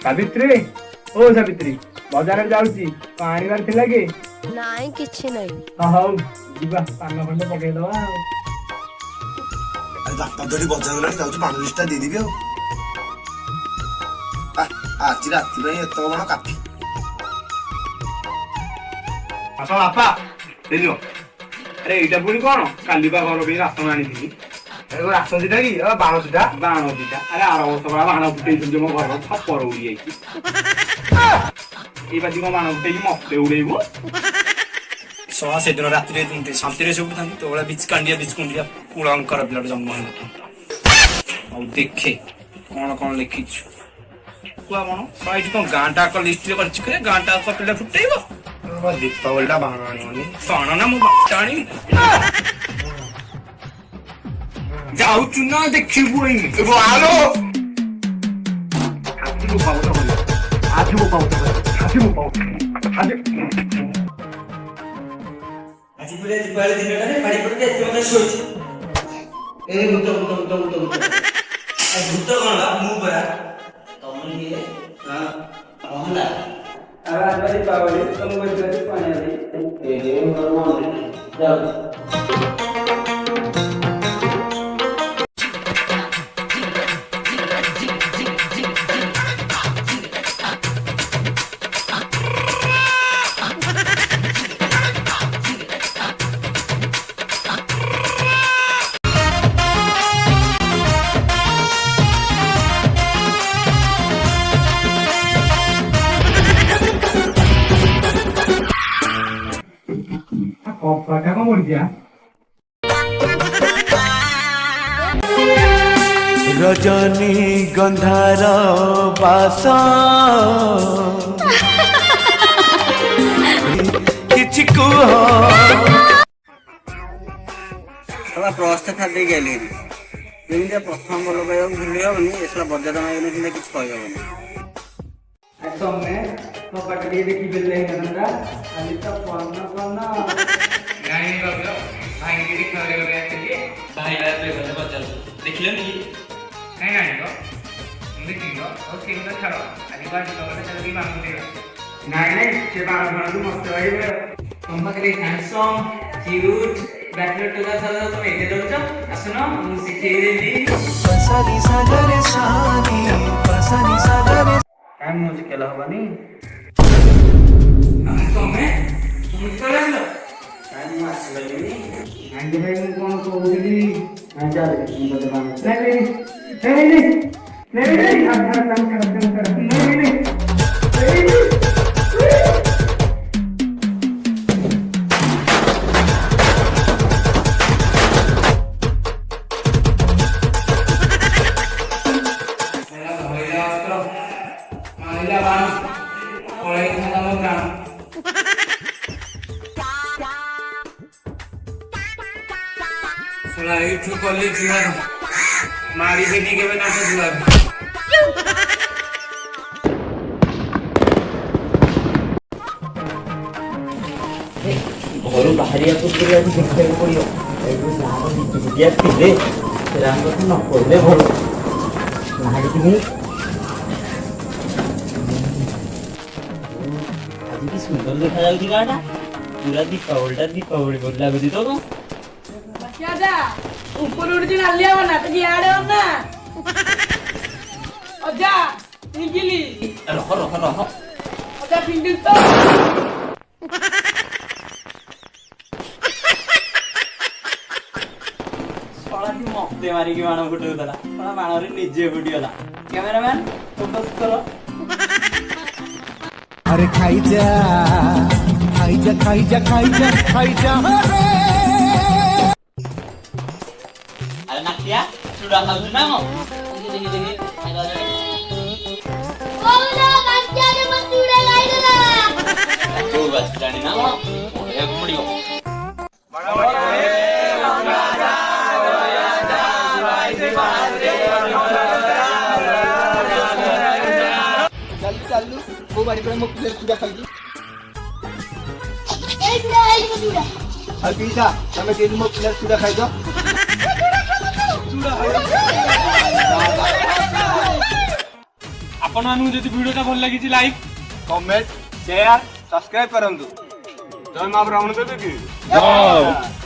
सावित्री ओ सावित्री बाजार जाऊची आनिबार थिला कि नाई किछि नै हौ जीवा पान खंड पके दवा अरे बापा दड़ी बजार गलानी जाउची पान लिस्टा दे दिबी आज राति में एत बड़ काफी आसा बापा देलियो अरे एटा पुनी कोन काली बा घर भी राशन आनी थी अरे राशन दिटा कि बाण दिटा अरे आरो वर्ष बड़ा बाण फुटै छ मो घर थप्पर उड़ी आइछि ए बाजी को बाण फुटै मते उड़ैबो सवा से दिन राति रे तुमते शांति रे सब थांती तो बड़ा बीच कुंडिया पुळंकर ब्लड जन्म होला और देखे कोन कोन लिखि छु कुआ मन साइड को गांटा को लिस्ट रे करछि करे गांटा को पिला फुटैबो दीपावली बाण आनी बाण ना मो टाणी जाऊ चुना देखिबो एगो आलो हाथी वो पाउत हाथी আজি পুরে দিবালি দিনটারে বাড়ি পড়তে এত মনে শোইছি এই ভূত এই ভূত কোনটা মু পরা তমন দিয়ে হ্যাঁ মহলা আর আজ দিবালি তম বইতে পানি আলি এই ঘর মনে যাও कपड़ा को मुड़ गया रजनी गंधार बास किछि कुह सला प्रस्ताव खाते गेली जेमितिया प्रथम बोल पाइबा भूली हबनी एसला बजार माइने किंतु किछ कहि हबनी तमने कपड़ा के देखि बेले नंदा अली तो कोन गाई बाबू भाई के दिखा रे रे आते भाई रात रे बजार देखिले नी नहीं गाई तो देखियो ओके तो छाड़ो अली बार तो बता चली मांग देगा नहीं से बार बार मस्त होइबे तुम बकरी हैंडसम क्यूट बैटल टू का साला तुम एके दलछ आसनो मु सिखै देली पसानी सागरे सानी पसानी सागरे टाइम मुझे केला हबनी तुम्हें तुम चला लो टाइम आसलनी आंटी भाई ने कौन कहउली मैं जा रही हूं तो मान नहीं हम कर नहीं मारी बेटी के बिना तो जुआ घर बाहरिया को पूरा देखते पड़ियो एगो नाम दिया थिले राम को न पड़ले भल नाही कि आज की सुंदर देखा जाउची गाडा पूरा दीपावली बोल लागुची तो क्या जा ऊपर उड़ दिन आलिया बना तो ये आड़े हो ना अजा निकली रह अजा पिंडल तो साला की मक्ते मारी की बाण फुटो दला साला बाण रे निजे फुटियोला कैमरामैन फोकस करो अरे खाई जा रे अरे नाकिया सुड़ा खाऊ ना मो देखी खाइला रे ओला कंचारे मत उड़े गाइला तो बस जानी ना मो एक मुड़ियो चल वो बाड़ी पर मुख प्लेट पूरा खाई ए बुड़ा और पीछा तमे दिन मुख प्लेट पूरा खाई दो ଆପଣମାନଙ୍କୁ ଯଦି ଭିଡ଼ିଓଟା ଭଲ ଲାଗିଛି ଲାଇକ୍ କମେଣ୍ଟ ସେୟାର ସବସ୍କ୍ରାଇବ କରନ୍ତୁ ଜୟ ମା ବ୍ରାହ୍ମଣ ଦେବୀ କି